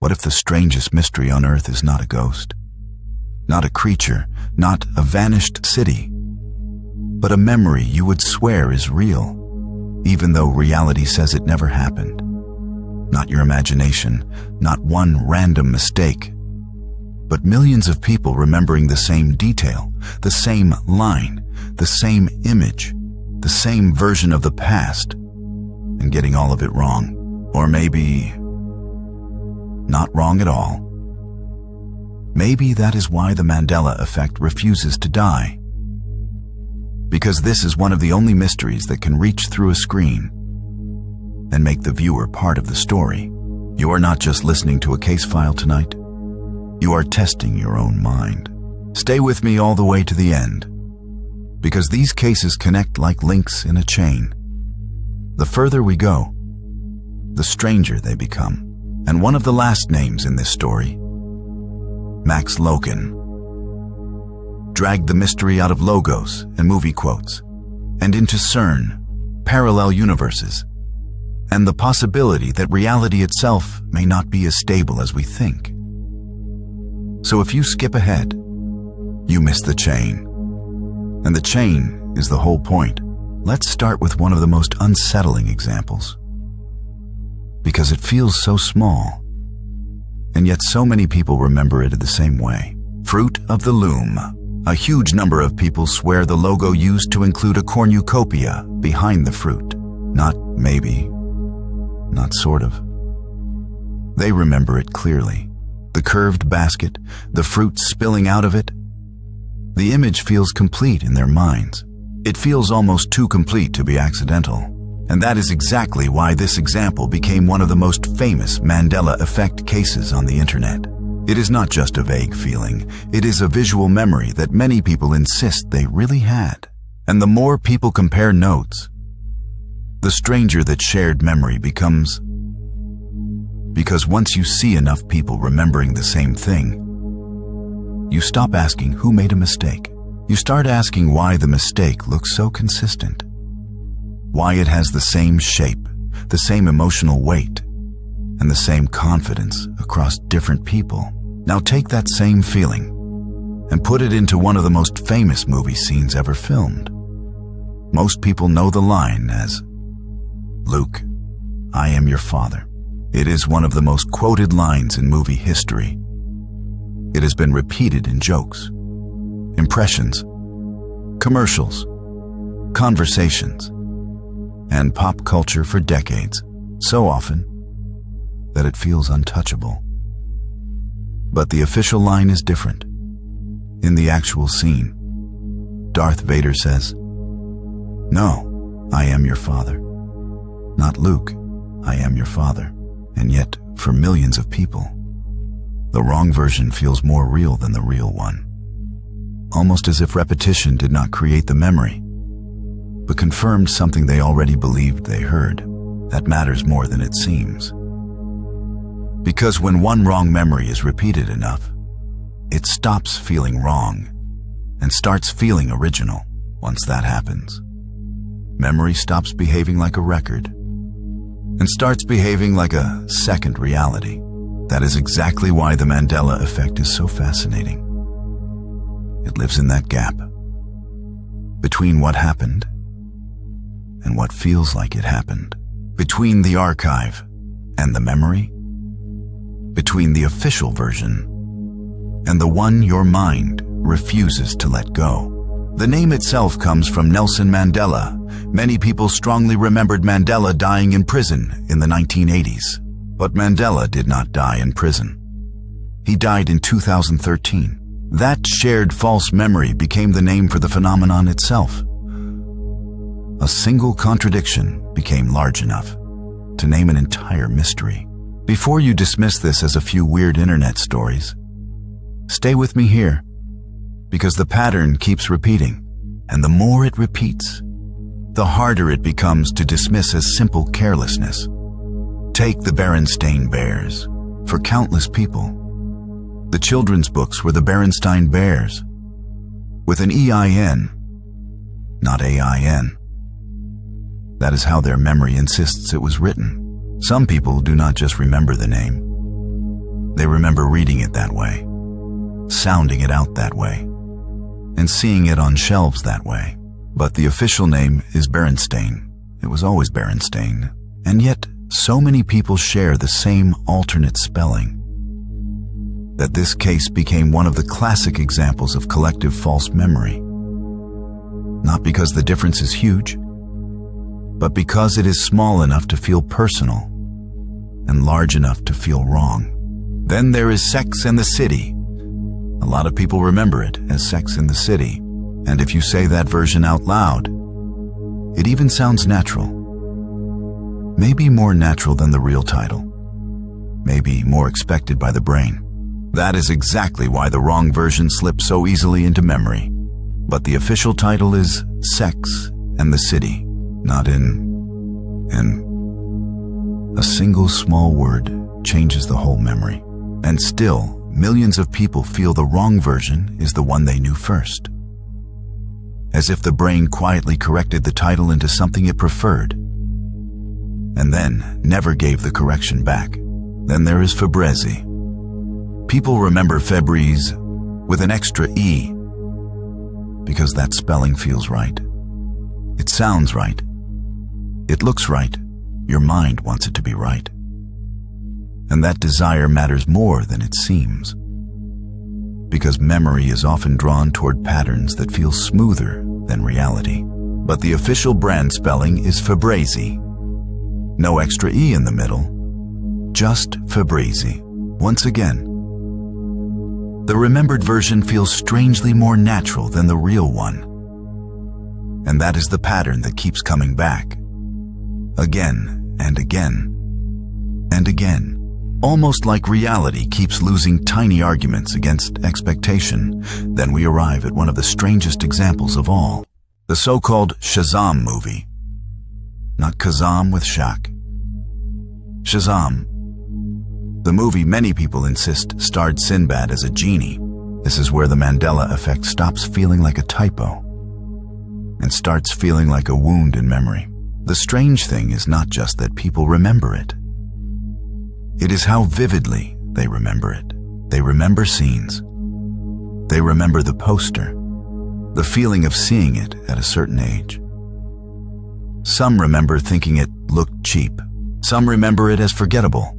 What if the strangest mystery on Earth is not a ghost, not a creature, not a vanished city, but a memory you would swear is real, even though reality says it never happened? Not your imagination, not one random mistake, but millions of people remembering the same detail, the same line, the same image, the same version of the past, and getting all of it wrong. Or maybe not wrong at all. Maybe that is why the Mandela Effect refuses to die. Because this is one of the only mysteries that can reach through a screen and make the viewer part of the story. You are not just listening to a case file tonight. You are testing your own mind. Stay with me all the way to the end, because these cases connect like links in a chain. The further we go, the stranger they become. And one of the last names in this story, Max Logan, dragged the mystery out of logos and movie quotes and into CERN, parallel universes, and the possibility that reality itself may not be as stable as we think. So if you skip ahead, you miss the chain. And the chain is the whole point. Let's start with one of the most unsettling examples, because it feels so small, and yet so many people remember it the same way. Fruit of the Loom. A huge number of people swear the logo used to include a cornucopia behind the fruit. Not maybe, not sort of. They remember it clearly. The curved basket, the fruit spilling out of it. The image feels complete in their minds. It feels almost too complete to be accidental. And that is exactly why this example became one of the most famous Mandela Effect cases on the internet. It is not just a vague feeling, it is a visual memory that many people insist they really had. And the more people compare notes, the stranger that shared memory becomes. Because once you see enough people remembering the same thing, you stop asking who made a mistake. You start asking why the mistake looks so consistent. Why it has the same shape, the same emotional weight, and the same confidence across different people. Now take that same feeling and put it into one of the most famous movie scenes ever filmed. Most people know the line as, "Luke, I am your father." It is one of the most quoted lines in movie history. It has been repeated in jokes, impressions, commercials, conversations, and pop culture for decades, so often that it feels untouchable. But the official line is different. In the actual scene, Darth Vader says, "No, I am your father." Not Luke, "I am your father." And yet, for millions of people, the wrong version feels more real than the real one. Almost as if repetition did not create the memory, but confirmed something they already believed they heard. That matters more than it seems. Because when one wrong memory is repeated enough, it stops feeling wrong and starts feeling original. Once that happens, memory stops behaving like a record and starts behaving like a second reality. That is exactly why the Mandela Effect is so fascinating. It lives in that gap between what happened and what feels like it happened, between the archive and the memory, between the official version and the one your mind refuses to let go. The name itself comes from Nelson Mandela. Many people strongly remembered Mandela dying in prison in the 1980s. But Mandela did not die in prison. He died in 2013. That shared false memory became the name for the phenomenon itself. A single contradiction became large enough to name an entire mystery. Before you dismiss this as a few weird internet stories, stay with me here, because the pattern keeps repeating, and the more it repeats, the harder it becomes to dismiss as simple carelessness. Take the Berenstain Bears. For countless people, the children's books were the Berenstain Bears, with an EIN, not AIN. That is how their memory insists it was written. Some people do not just remember the name. They remember reading it that way, sounding it out that way, and seeing it on shelves that way. But the official name is Berenstain. It was always Berenstain. And yet, so many people share the same alternate spelling that this case became one of the classic examples of collective false memory. Not because the difference is huge, but because it is small enough to feel personal and large enough to feel wrong. Then there is Sex and the City. A lot of people remember it as Sex in the City, and if you say that version out loud, it even sounds natural. Maybe more natural than the real title. Maybe more expected by the brain. That is exactly why the wrong version slips so easily into memory. But the official title is Sex and the City, not in. A single small word changes the whole memory. And still, millions of people feel the wrong version is the one they knew first. As if the brain quietly corrected the title into something it preferred, and then never gave the correction back. Then there is Fabrizi. People remember Febreze with an extra E because that spelling feels right. It sounds right. It looks right. Your mind wants it to be right. And that desire matters more than it seems, because memory is often drawn toward patterns that feel smoother than reality. But the official brand spelling is Fabrizi. No extra E in the middle, just Fabrizi. Once again, the remembered version feels strangely more natural than the real one. And that is the pattern that keeps coming back. Again and again and again. Almost like reality keeps losing tiny arguments against expectation. Then we arrive at one of the strangest examples of all. The so-called Shazam movie. Not Kazam with Shaq. Shazam. The movie many people insist starred Sinbad as a genie. This is where the Mandela Effect stops feeling like a typo and starts feeling like a wound in memory. The strange thing is not just that people remember it. It is how vividly they remember it. They remember scenes. They remember the poster, the feeling of seeing it at a certain age. Some remember thinking it looked cheap. Some remember it as forgettable.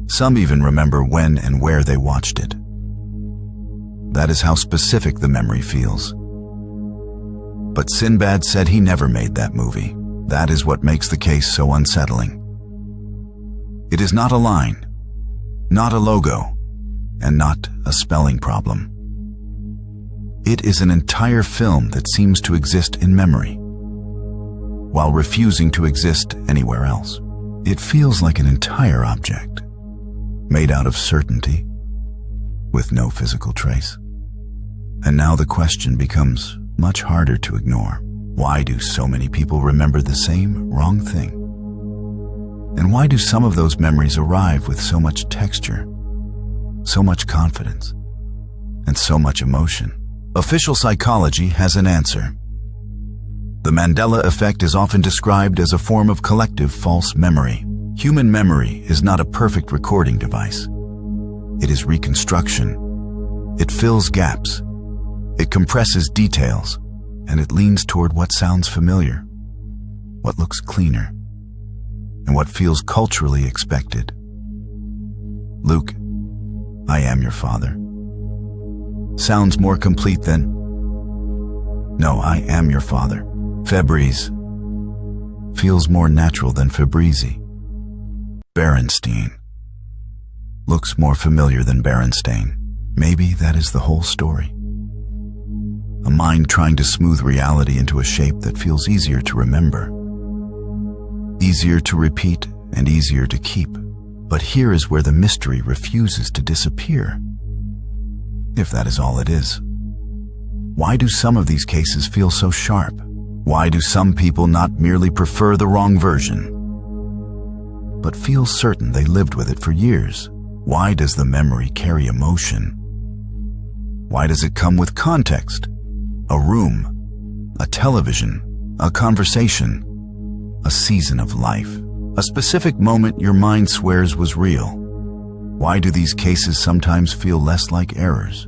Some even remember when and where they watched it. That is how specific the memory feels. But Sinbad said he never made that movie. That is what makes the case so unsettling. It is not a line, not a logo, and not a spelling problem. It is an entire film that seems to exist in memory, while refusing to exist anywhere else. It feels like an entire object, made out of certainty, with no physical trace. And now the question becomes much harder to ignore. Why do so many people remember the same wrong thing? And why do some of those memories arrive with so much texture, so much confidence, and so much emotion? Official psychology has an answer. The Mandela Effect is often described as a form of collective false memory. Human memory is not a perfect recording device. It is reconstruction. It fills gaps. It compresses details, and it leans toward what sounds familiar, what looks cleaner, and what feels culturally expected. Luke, I am your father. Sounds more complete than, no, I am your father. Febreze feels more natural than Fabrizi. Berenstain looks more familiar than Berenstain. Maybe that is the whole story. A mind trying to smooth reality into a shape that feels easier to remember, easier to repeat, and easier to keep. But here is where the mystery refuses to disappear. If that is all it is. Why do some of these cases feel so sharp? Why do some people not merely prefer the wrong version, but feel certain they lived with it for years? Why does the memory carry emotion? Why does it come with context? A room, a television, a conversation, a season of life, a specific moment your mind swears was real. Why do these cases sometimes feel less like errors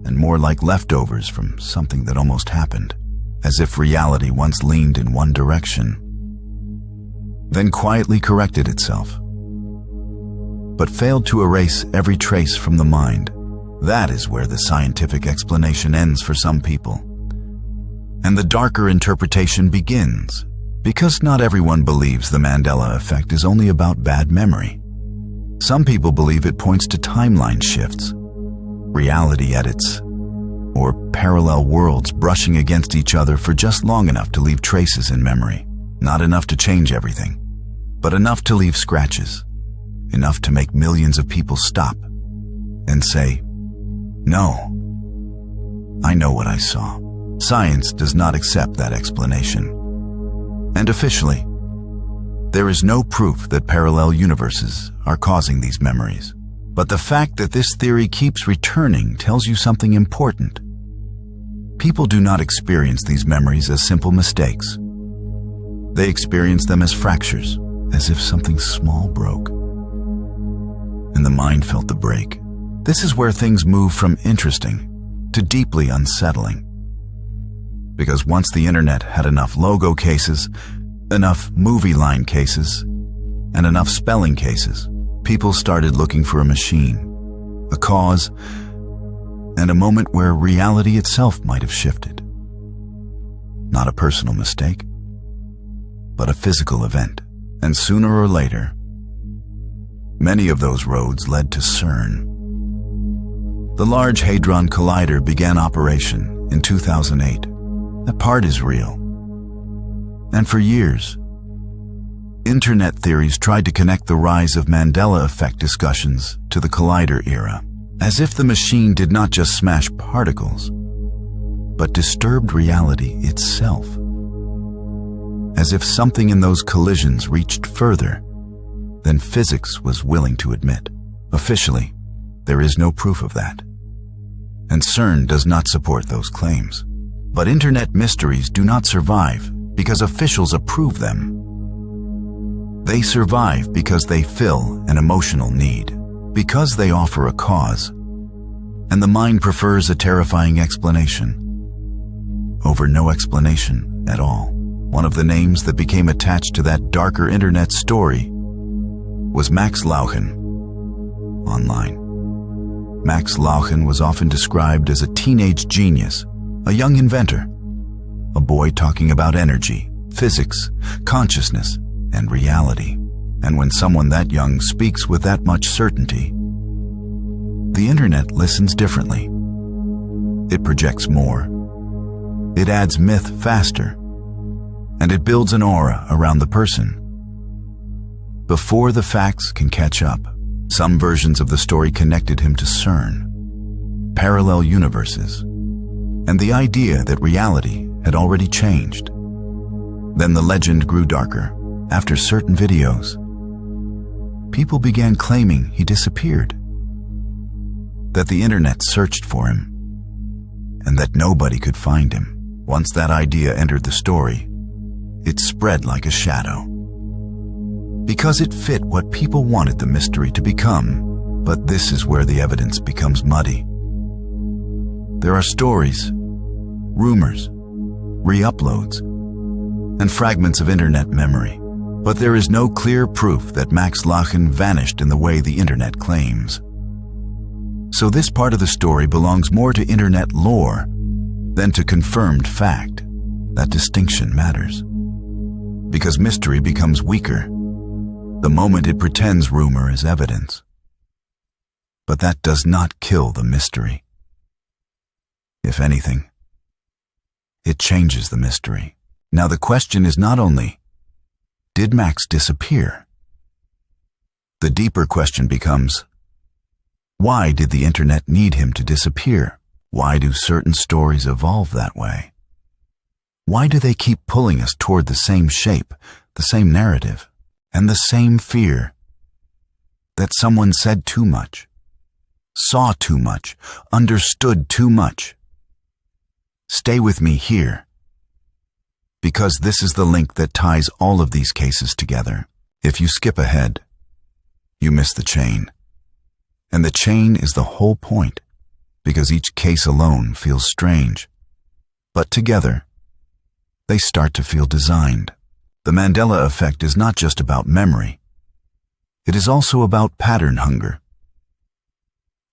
and more like leftovers from something that almost happened, as if reality once leaned in one direction, then quietly corrected itself, but failed to erase every trace from the mind? That is where the scientific explanation ends for some people, and the darker interpretation begins, because not everyone believes the Mandela Effect is only about bad memory. Some people believe it points to timeline shifts, reality edits, or parallel worlds brushing against each other for just long enough to leave traces in memory. Not enough to change everything, but enough to leave scratches, enough to make millions of people stop and say, "No, I know what I saw." Science does not accept that explanation. And officially, there is no proof that parallel universes are causing these memories. But the fact that this theory keeps returning tells you something important. People do not experience these memories as simple mistakes. They experience them as fractures, as if something small broke, and the mind felt the break. This is where things move from interesting to deeply unsettling. Because once the internet had enough logo cases, enough movie line cases, and enough spelling cases, people started looking for a machine, a cause, and a moment where reality itself might have shifted. Not a personal mistake, but a physical event. And sooner or later, many of those roads led to CERN. The Large Hadron Collider began operation in 2008. That part is real. And for years, internet theories tried to connect the rise of Mandela Effect discussions to the collider era, as if the machine did not just smash particles, but disturbed reality itself. As if something in those collisions reached further than physics was willing to admit. Officially, there is no proof of that, and CERN does not support those claims. But internet mysteries do not survive because officials approve them. They survive because they fill an emotional need, because they offer a cause, and the mind prefers a terrifying explanation over no explanation at all. One of the names that became attached to that darker internet story was Max Lauchen. Online, Max Lauchen was often described as a teenage genius, a young inventor, a boy talking about energy, physics, consciousness, and reality. And when someone that young speaks with that much certainty, the internet listens differently. It projects more. It adds myth faster, and it builds an aura around the person. Before the facts can catch up, some versions of the story connected him to CERN, parallel universes, and the idea that reality had already changed. Then the legend grew darker. After certain videos, people began claiming he disappeared, that the internet searched for him, and that nobody could find him. Once that idea entered the story, it spread like a shadow, because it fit what people wanted the mystery to become. But this is where the evidence becomes muddy. There are stories, rumors, re-uploads, and fragments of internet memory, but there is no clear proof that Max Lauchen vanished in the way the internet claims. So this part of the story belongs more to internet lore than to confirmed fact. That distinction matters, because mystery becomes weaker the moment it pretends rumor is evidence. But that does not kill the mystery. If anything, it changes the mystery. Now the question is not only, did Max disappear? The deeper question becomes, why did the internet need him to disappear? Why do certain stories evolve that way? Why do they keep pulling us toward the same shape, the same narrative, and the same fear that someone said too much, saw too much, understood too much? Stay with me here, because this is the link that ties all of these cases together. If you skip ahead, you miss the chain. And the chain is the whole point, because each case alone feels strange. But together, they start to feel designed. The Mandela Effect is not just about memory. It is also about pattern hunger.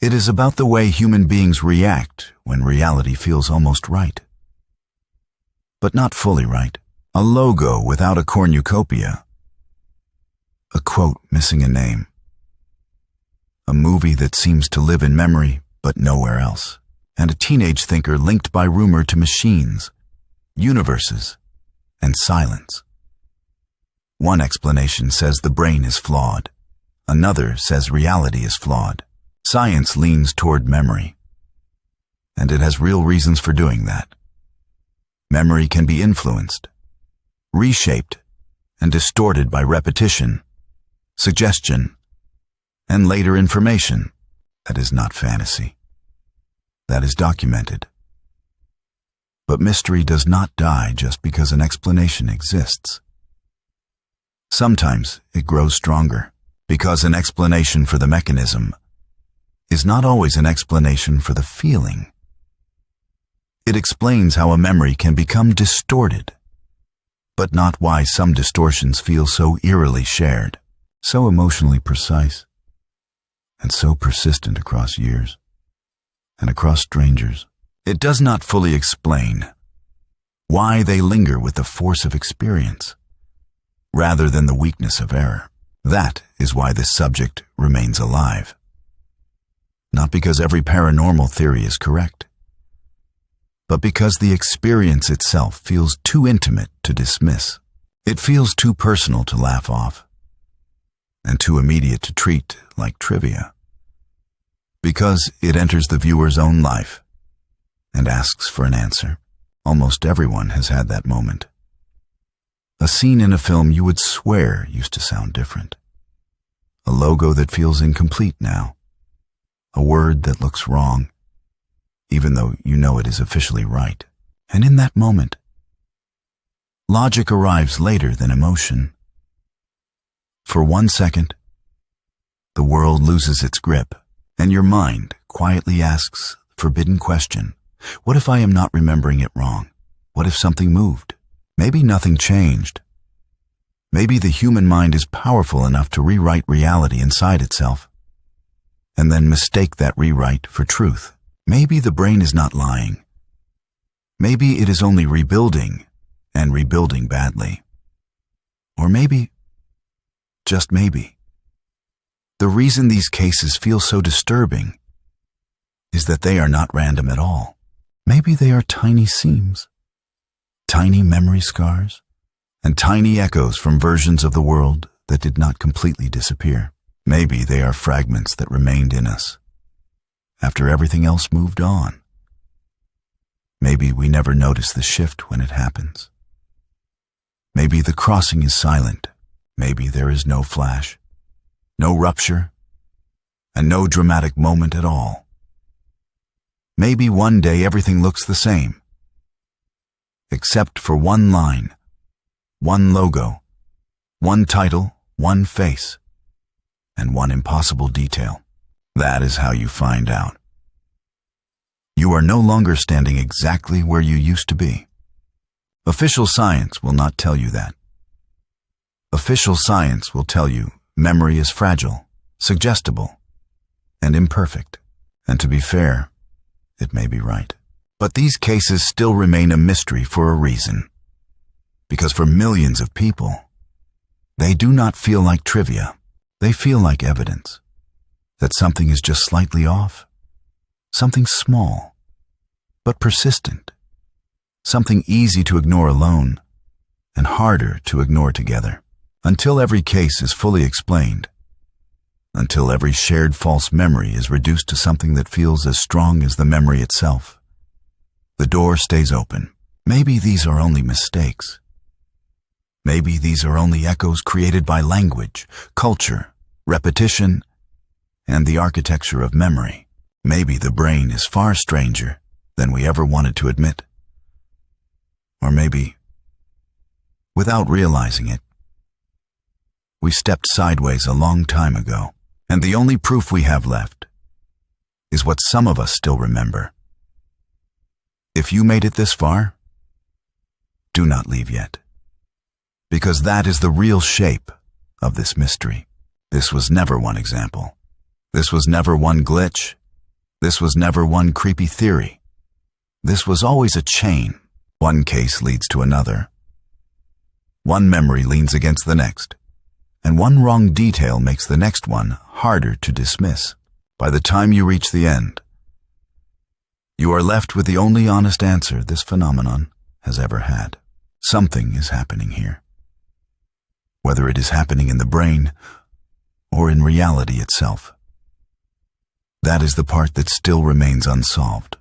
It is about the way human beings react when reality feels almost right. But not fully right. A logo without a cornucopia. A quote missing a name. A movie that seems to live in memory but nowhere else. And a teenage thinker linked by rumor to machines, universes, and silence. One explanation says the brain is flawed. Another says reality is flawed. Science leans toward memory, and it has real reasons for doing that. Memory can be influenced, reshaped, and distorted by repetition, suggestion, and later information. That is not fantasy. That is documented. But mystery does not die just because an explanation exists. Sometimes it grows stronger, because an explanation for the mechanism is not always an explanation for the feeling. It explains how a memory can become distorted, but not why some distortions feel so eerily shared, so emotionally precise, and so persistent across years, and across strangers. It does not fully explain why they linger with the force of experience, rather than the weakness of error. That is why this subject remains alive. Not because every paranormal theory is correct, but because the experience itself feels too intimate to dismiss. It feels too personal to laugh off, and too immediate to treat like trivia. Because it enters the viewer's own life and asks for an answer. Almost everyone has had that moment. A scene in a film you would swear used to sound different. A logo that feels incomplete now. A word that looks wrong, even though you know it is officially right. And in that moment, logic arrives later than emotion. For 1 second, the world loses its grip, and your mind quietly asks the forbidden question. What if I am not remembering it wrong? What if something moved? Maybe nothing changed. Maybe the human mind is powerful enough to rewrite reality inside itself, and then mistake that rewrite for truth. Maybe the brain is not lying. Maybe it is only rebuilding, and rebuilding badly. Or maybe, just maybe, the reason these cases feel so disturbing is that they are not random at all. Maybe they are tiny seams, tiny memory scars, and tiny echoes from versions of the world that did not completely disappear. Maybe they are fragments that remained in us after everything else moved on. Maybe we never notice the shift when it happens. Maybe the crossing is silent. Maybe there is no flash, no rupture, and no dramatic moment at all. Maybe one day everything looks the same, except for one line, one logo, one title, one face, and one impossible detail. That is how you find out. You are no longer standing exactly where you used to be. Official science will not tell you that. Official science will tell you memory is fragile, suggestible, and imperfect. And to be fair, it may be right. But these cases still remain a mystery for a reason. Because for millions of people, they do not feel like trivia. They feel like evidence that something is just slightly off, something small, but persistent, something easy to ignore alone and harder to ignore together. Until every case is fully explained, until every shared false memory is reduced to something that feels as strong as the memory itself, the door stays open. Maybe these are only mistakes. Maybe these are only echoes created by language, culture, repetition, and the architecture of memory. Maybe the brain is far stranger than we ever wanted to admit. Or maybe, without realizing it, we stepped sideways a long time ago, And the only proof we have left is what some of us still remember. If you made it this far, do not leave yet, because that is the real shape of this mystery. This was never one example. This was never one glitch. This was never one creepy theory. This was always a chain. One case leads to another. One memory leans against the next, and one wrong detail makes the next one harder to dismiss. By the time you reach the end, you are left with the only honest answer this phenomenon has ever had. Something is happening here. Whether it is happening in the brain or in reality itself. That is the part that still remains unsolved.